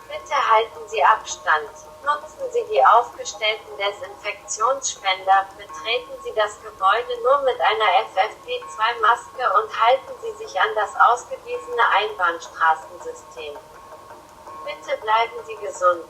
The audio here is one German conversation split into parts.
Bitte halten Sie Abstand. Nutzen Sie die aufgestellten Desinfektionsspender, betreten Sie das Gebäude nur mit einer FFP2-Maske und halten Sie sich an das ausgewiesene Einbahnstraßensystem. Bitte bleiben Sie gesund.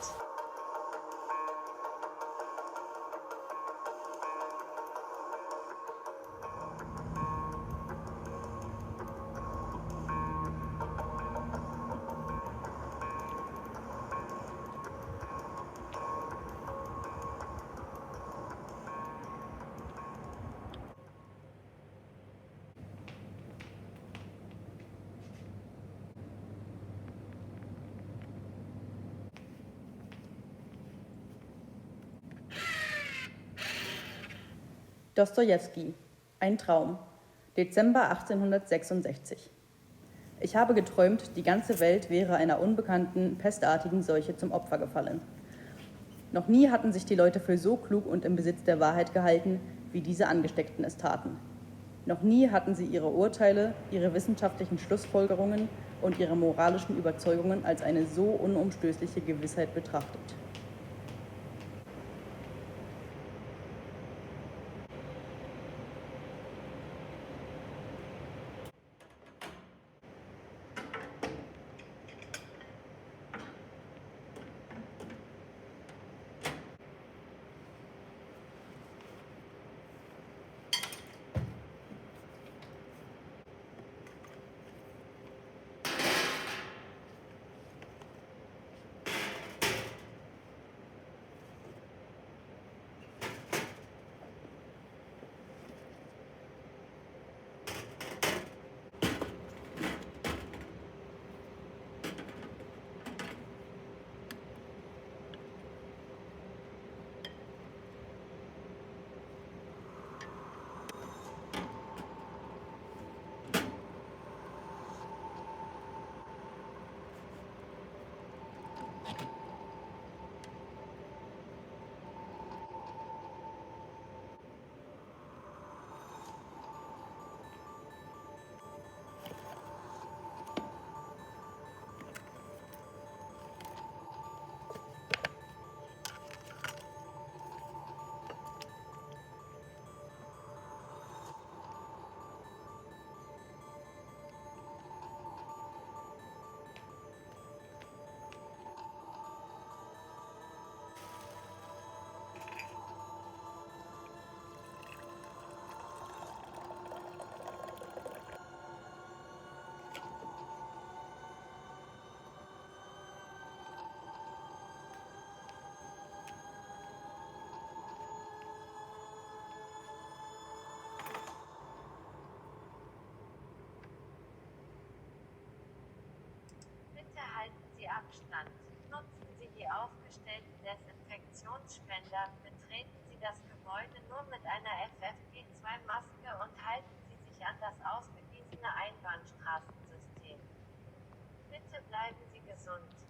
Dostojewski, ein Traum, Dezember 1866. Ich habe geträumt, die ganze Welt wäre einer unbekannten, pestartigen Seuche zum Opfer gefallen. Noch nie hatten sich die Leute für so klug und im Besitz der Wahrheit gehalten, wie diese Angesteckten es taten. Noch nie hatten sie ihre Urteile, ihre wissenschaftlichen Schlussfolgerungen und ihre moralischen Überzeugungen als eine so unumstößliche Gewissheit betrachtet. Bitte halten Sie Abstand. Nutzen Sie die aufgestellten Desinfektionsspender, betreten Sie das Gebäude nur mit einer FFP2-Maske und halten Sie sich an das ausgewiesene Einbahnstraßensystem. Bitte bleiben Sie gesund.